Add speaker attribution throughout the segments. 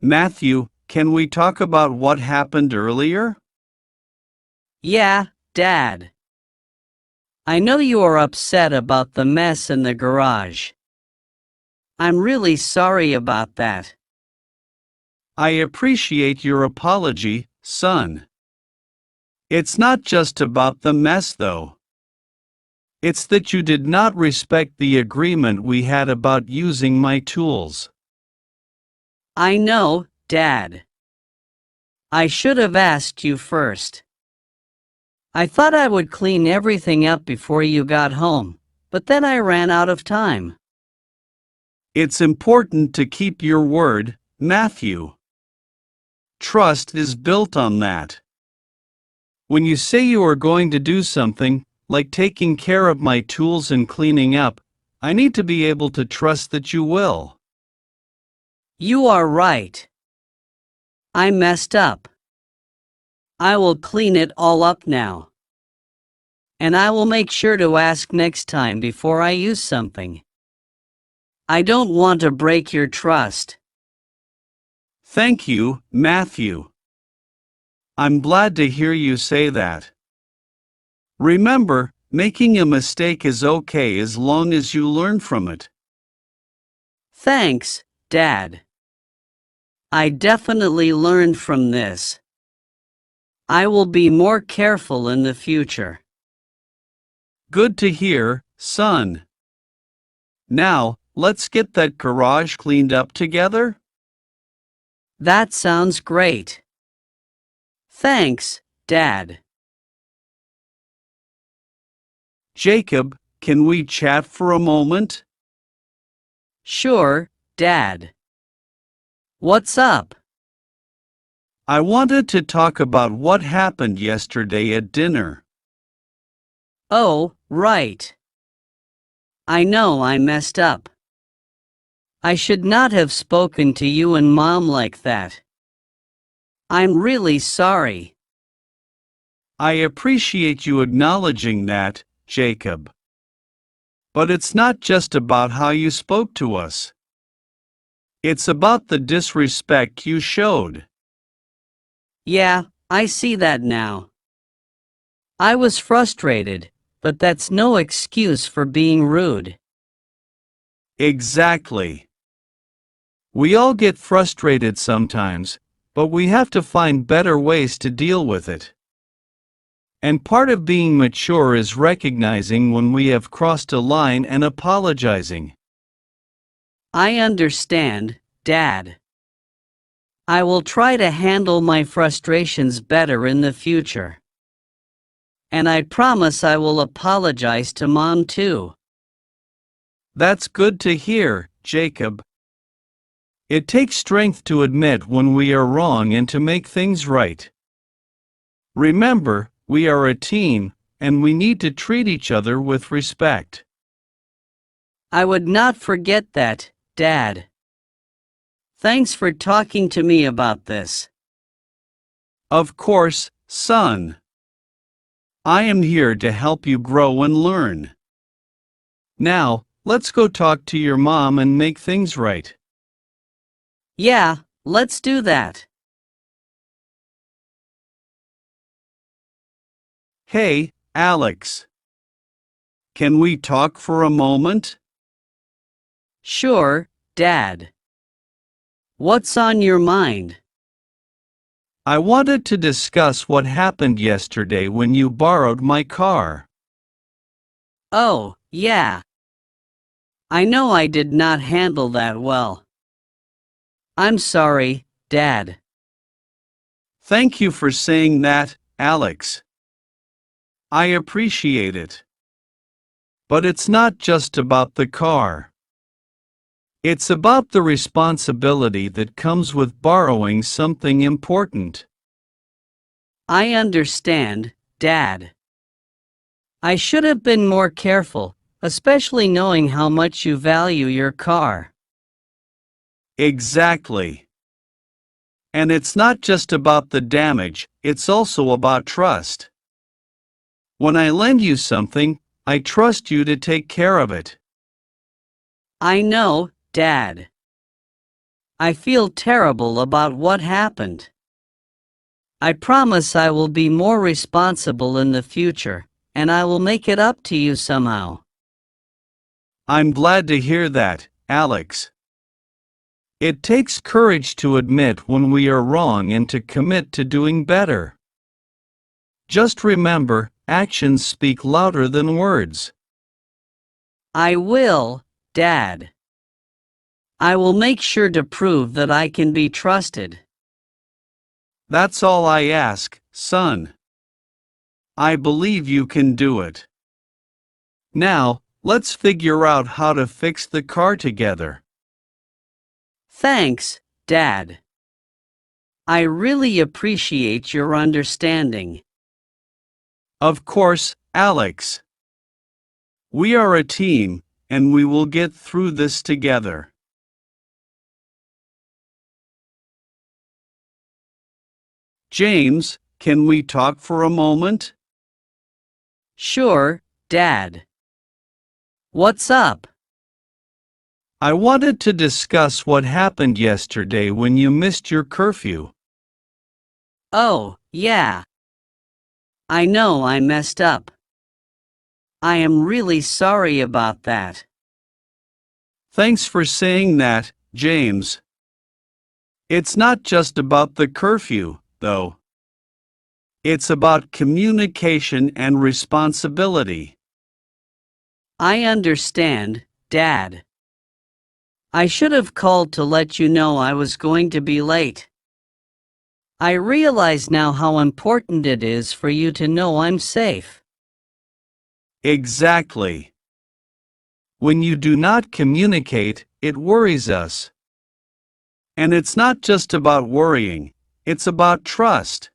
Speaker 1: Matthew, can we talk about what happened earlier?
Speaker 2: Yeah, Dad. I know you are upset about the mess in the garage. I'm really sorry about that.
Speaker 1: I appreciate your apology, son. It's not just about the mess though. It's that you did not respect the agreement we had about using my tools.
Speaker 2: I know, Dad. I should have asked you first. I thought I would clean everything up before you got home, but then I ran out of time.
Speaker 1: It's important to keep your word, Matthew. Trust is built on that. When you say you are going to do something, like taking care of my tools and cleaning up, I need to be able to trust that you will.
Speaker 2: You are right. I messed up. I will clean it all up now. And I will make sure to ask next time before I use something. I don't want to break your trust.
Speaker 1: Thank you, Matthew. I'm glad to hear you say that. Remember, making a mistake is okay as long as you learn from it.
Speaker 2: Thanks, Dad. I definitely learned from this. I will be more careful in the future.
Speaker 1: Good to hear, son. Now, let's get that garage cleaned up together.
Speaker 2: That sounds great. Thanks, Dad.
Speaker 1: Jacob, can we chat for a moment?
Speaker 2: Sure, Dad. What's up?
Speaker 1: I wanted to talk about what happened yesterday at dinner.
Speaker 2: Oh, right. I know I messed up. I should not have spoken to you and Mom like that. I'm really sorry.
Speaker 1: I appreciate you acknowledging that, Jacob. But it's not just about how you spoke to us. It's about the disrespect you showed.
Speaker 2: Yeah, I see that now. I was frustrated, but that's no excuse for being rude.
Speaker 1: Exactly. We all get frustrated sometimes, but we have to find better ways to deal with it. And part of being mature is recognizing when we have crossed a line and apologizing.
Speaker 2: I understand, Dad. I will try to handle my frustrations better in the future. And I promise I will apologize to Mom too.
Speaker 1: That's good to hear, Jacob. It takes strength to admit when we are wrong and to make things right. Remember, we are a team, and we need to treat each other with respect.
Speaker 2: I would not forget that, Dad. Thanks for talking to me about this.
Speaker 1: Of course, son. I am here to help you grow and learn. Now, let's go talk to your mom and make things right.
Speaker 2: Yeah, let's do that.
Speaker 1: Hey, Alex. Can we talk for a moment?
Speaker 2: Sure, Dad. What's on your mind?
Speaker 1: I wanted to discuss what happened yesterday when you borrowed my car.
Speaker 2: Oh, yeah. I know I did not handle that well. I'm sorry, Dad.
Speaker 1: Thank you for saying that, Alex. I appreciate it. But it's not just about the car. It's about the responsibility that comes with borrowing something important.
Speaker 2: I understand, Dad. I should have been more careful, especially knowing how much you value your car.
Speaker 1: Exactly. And it's not just about the damage, it's also about trust. When I lend you something, I trust you to take care of it.
Speaker 2: I know, Dad. I feel terrible about what happened. I promise I will be more responsible in the future, and I will make it up to you somehow.
Speaker 1: I'm glad to hear that, Alex. It takes courage to admit when we are wrong and to commit to doing better. Just remember, actions speak louder than words.
Speaker 2: I will, Dad. I will make sure to prove that I can be trusted.
Speaker 1: That's all I ask, son. I believe you can do it. Now, let's figure out how to fix the car together.
Speaker 2: Thanks, Dad. I really appreciate your understanding.
Speaker 1: Of course, Alex. We are a team, and we will get through this together. James, can we talk for a moment?
Speaker 2: Sure, Dad. What's up?
Speaker 1: I wanted to discuss what happened yesterday when you missed your curfew.
Speaker 2: Oh, yeah. I know I messed up. I am really sorry about that.
Speaker 1: Thanks for saying that, James. It's not just about the curfew, though. It's about communication and responsibility.
Speaker 2: I understand, Dad. I should have called to let you know I was going to be late. I realize now how important it is for you to know I'm safe.
Speaker 1: Exactly. When you do not communicate, it worries us. And it's not just about worrying, it's about trust.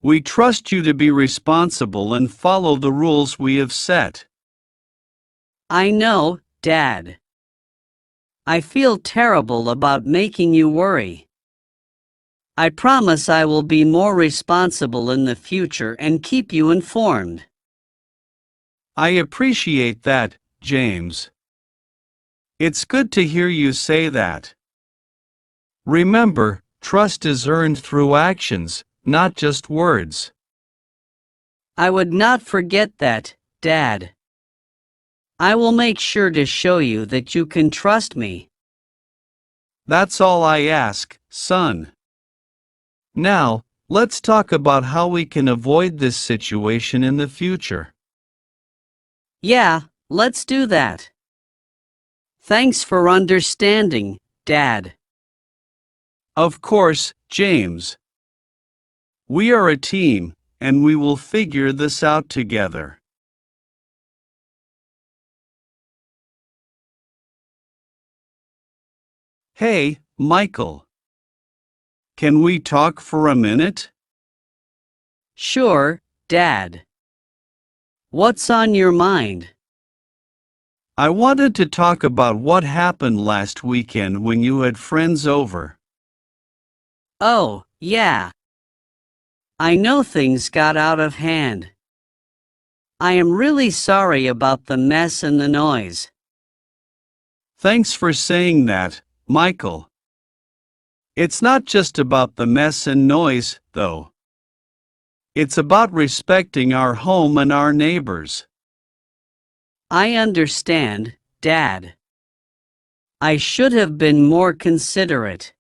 Speaker 1: We trust you to be responsible and follow the rules we have set.
Speaker 2: I know, Dad. I feel terrible about making you worry. I promise I will be more responsible in the future and keep you informed.
Speaker 1: I appreciate that, James. It's good to hear you say that. Remember, trust is earned through actions, not just words.
Speaker 2: I would not forget that, Dad. I will make sure to show you that you can trust me.
Speaker 1: That's all I ask, son. Now, let's talk about how we can avoid this situation in the future.
Speaker 2: Yeah, let's do that. Thanks for understanding, Dad.
Speaker 1: Of course, James. We are a team, and we will figure this out together. Hey, Michael. Can we talk for a minute?
Speaker 2: Sure, Dad. What's on your mind?
Speaker 1: I wanted to talk about what happened last weekend when you had friends over.
Speaker 2: Oh, yeah. I know things got out of hand. I am really sorry about the mess and the noise.
Speaker 1: Thanks for saying that, Michael. It's not just about the mess and noise, though. It's about respecting our home and our neighbors.
Speaker 2: I understand, Dad. I should have been more considerate.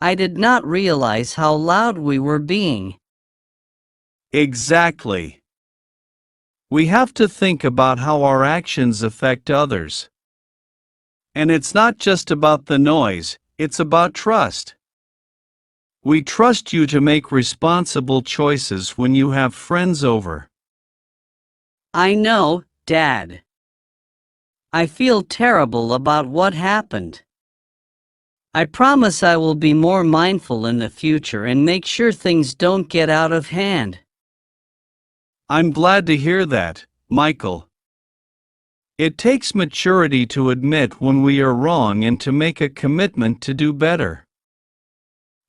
Speaker 2: I did not realize how loud we were being.
Speaker 1: Exactly. We have to think about how our actions affect others. And it's not just about the noise, it's about trust. We trust you to make responsible choices when you have friends over.
Speaker 2: I know, Dad. I feel terrible about what happened. I promise I will be more mindful in the future and make sure things don't get out of hand.
Speaker 1: I'm glad to hear that, Michael. It takes maturity to admit when we are wrong and to make a commitment to do better.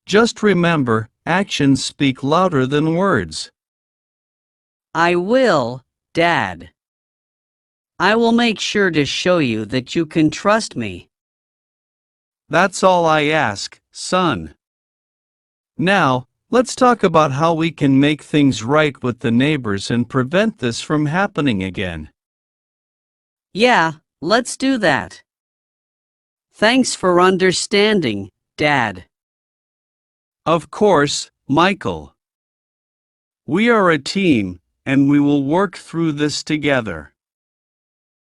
Speaker 1: Just remember, actions speak louder than words.
Speaker 2: I will, Dad. I will make sure to show you that you can trust me.
Speaker 1: That's all I ask, son. Now, let's talk about how we can make things right with the neighbors and prevent this from happening again.
Speaker 2: Yeah, let's do that. Thanks for understanding, Dad.
Speaker 1: Of course, Michael. We are a team, and we will work through this together.